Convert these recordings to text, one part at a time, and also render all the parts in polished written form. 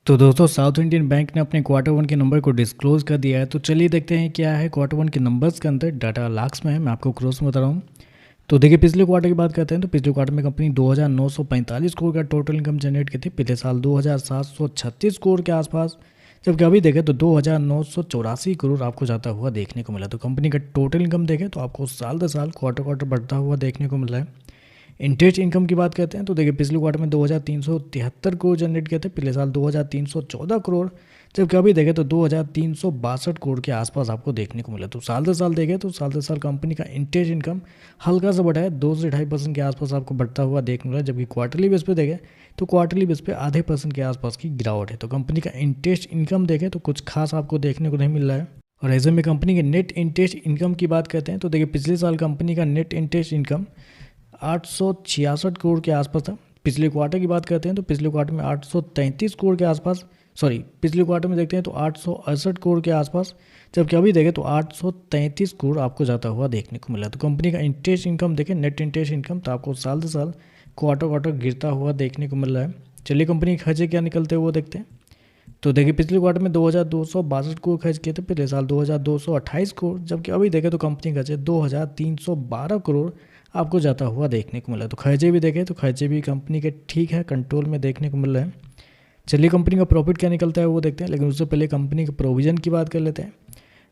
तो दोस्तों south Indian bank ने अपने क्वार्टर वन के नंबर को डिस्क्लोज कर दिया है। तो चलिए देखते हैं क्या है क्वार्टर वन के नंबर्स के अंदर। डाटा लाख्स में है, मैं आपको क्रोस में बता रहा हूँ। तो देखिए पिछले क्वार्टर की बात करते हैं तो पिछले क्वार्टर में कंपनी 2,945 करोड़ का टोटल इनकम जनरेट की थी। पिछले साल 2,736 करोड़ के आसपास, जबकि अभी देखें तो 2,984 करोड़ आपको जाता हुआ देखने को मिला। तो कंपनी का टोटल इनकम देखें तो आपको साल दर साल क्वार्टर क्वार्टर बढ़ता हुआ देखने को मिल रहा है। इंटरेस्ट इनकम की बात करते हैं तो देखिए पिछले क्वार्टर में 2,373 करोड़ जनरेट किए थे। पिछले साल 2,314 करोड़, जबकि अभी देखें तो 2,362 करोड़ के आसपास आपको देखने को मिला। तो साल दर साल देखें तो साल दर साल कंपनी का इंटरेस्ट इनकम हल्का सा बढ़ा है, 2 से 2.5% के आसपास आपको बढ़ता हुआ देखने मिला। जबकि क्वार्टरली बेस पे देखें तो क्वार्टरली बेस पे आधे % के आसपास की गिरावट है। तो कंपनी का इंटरेस्ट इनकम देखें तो कुछ खास आपको देखने को नहीं मिल रहा है। और ऐसे में कंपनी के नेट इंटरेस्ट इनकम की बात करते हैं तो देखिए पिछले साल कंपनी का नेट इंटरेस्ट इनकम 866 करोड़ के आसपास था। पिछले क्वार्टर की बात करते हैं तो पिछले क्वार्टर में 833 करोड़ के आसपास, पिछले क्वार्टर में देखते हैं तो 868 करोड़ के आसपास, जबकि अभी देखें तो 833 करोड़ आपको जाता हुआ देखने को मिला। तो कंपनी का इंटरेस्ट इनकम देखें, नेट इंटरेस्ट इनकम, तो आपको साल से साल क्वार्टर क्वार्टर गिरता हुआ देखने को मिल रहा है। चलिए कंपनी के खर्चे क्या निकलते हैं वो देखते हैं। तो देखिए पिछले क्वार्टर में 2,262 करोड़ खर्च किए थे, पिछले साल 2,228 करोड़, जबकि अभी देखें तो कंपनी खर्चे 2,312 करोड़ आपको जाता हुआ देखने को मिला। तो खर्चे भी देखें तो खर्चे भी कंपनी के ठीक है, कंट्रोल में देखने को मिल रहे हैं। चलिए कंपनी का प्रॉफिट क्या निकलता है वो देखते हैं, लेकिन उससे पहले कंपनी के प्रोविजन की बात कर लेते हैं।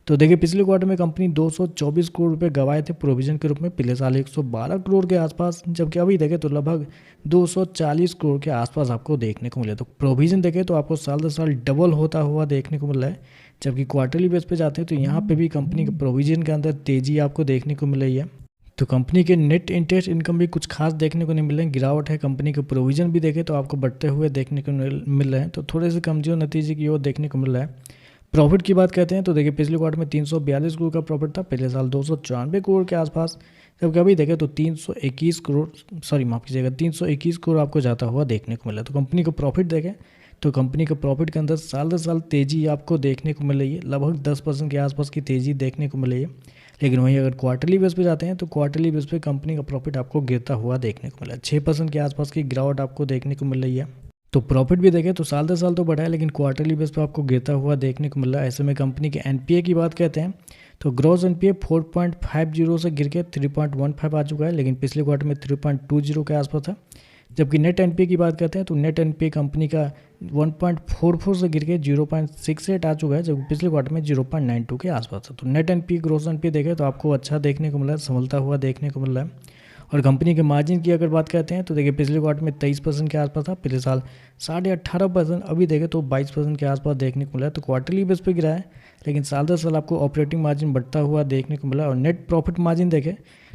तो देखिए पिछले क्वार्टर में कंपनी 224 करोड़ रुपए गंवाए थे प्रोविजन के रूप में। पिछले साल 112 करोड़ के आसपास, जबकि अभी देखें तो लगभग 240 करोड़ के आसपास आपको देखने को मिले। तो प्रोविजन देखें तो आपको साल दर साल डबल होता हुआ देखने को मिल रहा है। जबकि क्वार्टरली बेस पे जाते हैं तो यहाँ पे भी कंपनी के प्रोविजन के अंदर तेजी आपको देखने को मिल रही है। तो कंपनी के नेट इंटरेस्ट इनकम भी कुछ खास देखने को नहीं मिल रहे हैं, गिरावट है। कंपनी के प्रोविजन भी देखें तो आपको बढ़ते हुए देखने को मिल रहे हैं, तो थोड़े से कमजोर नतीजे की ओर देखने को मिल रहा है। प्रॉफिट की बात करते हैं तो देखिए पिछले क्वार्टर में 342 करोड़ का प्रॉफिट था, पिछले साल 294 करोड़ के आसपास, जबकि अभी देखें तो 321 करोड़, माफ़ कीजिएगा, 321 करोड़ आपको जाता हुआ देखने को मिला। तो कंपनी का प्रॉफिट देखें तो कंपनी का प्रॉफिट के अंदर साल दर साल तेज़ी आपको देखने को मिल रही है, लगभग 10% के आसपास की तेज़ी देखने को मिल रही है। लेकिन वहीं अगर क्वार्टरली बेस पे जाते हैं तो क्वार्टरली बेस पे कंपनी का प्रॉफिट आपको गिरता हुआ देखने को मिला, 6% के आसपास की गिरावट आपको देखने को मिल रही है। तो प्रॉफिट भी देखें तो साल दर साल तो बढ़ा है, लेकिन क्वार्टरली बेस पे आपको गिरता हुआ देखने को मिल रहा है। ऐसे में कंपनी के एनपीए की बात करते हैं तो ग्रॉस एनपीए 4.50 से गिर के 3.15 आ चुका है, लेकिन पिछले क्वार्टर में 3.20 के आसपास था। जबकि नेट एनपीए की बात करते हैं तो नेट एनपीए कंपनी का 1.44 से गिर के 0.68 आ चुका है, जबकि पिछले क्वार्टर में 0.92 के आसपास था। तो नेट एनपीए ग्रॉस एनपीए देखें तो आपको अच्छा देखने को मिला है, संभलता हुआ देखने को मिल रहा है। और कंपनी के मार्जिन की अगर बात करते हैं तो देखिए पिछले क्वार्टर में 23% के आसपास था, पिछले साल 18.5%, अभी देखें तो 22% के आसपास देखने को मिला है। तो क्वार्टरली बेस पे गिरा है, लेकिन साल दर साल आपको ऑपरेटिंग मार्जिन बढ़ता हुआ देखने को मिला। और नेट प्रॉफिट मार्जिन देखें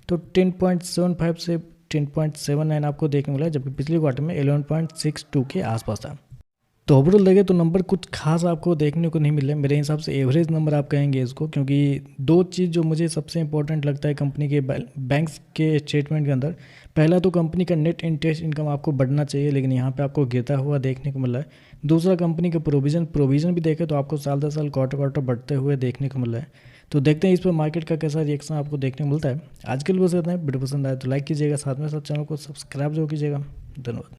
तो 10.75 से 10.79 आपको देखने को मिला, जबकि पिछले क्वार्टर में 11.62 के आसपास था। तो ओवरऑल देखें तो नंबर कुछ खास आपको देखने को नहीं मिले, मेरे हिसाब से एवरेज नंबर आप कहेंगे इसको, क्योंकि दो चीज़ जो मुझे सबसे इंपॉर्टेंट लगता है कंपनी के बैंक्स के स्टेटमेंट के अंदर, पहला तो कंपनी का नेट इंटरेस्ट इनकम आपको बढ़ना चाहिए, लेकिन यहाँ पे आपको गिरता हुआ देखने को मिल रहा है। दूसरा कंपनी का प्रोविज़न भी देखें तो आपको साल दर साल क्वार्टर क्वार्टर बढ़ते हुए देखने को मिल रहा है। तो देखते हैं इस पर मार्केट का कैसा रिएक्शन आपको देखने को मिलता है। आज के लिए बस इतना है, वीडियो पसंद आए तो लाइक कीजिएगा, साथ में साथ चैनल को सब्सक्राइब जरूर कीजिएगा। धन्यवाद।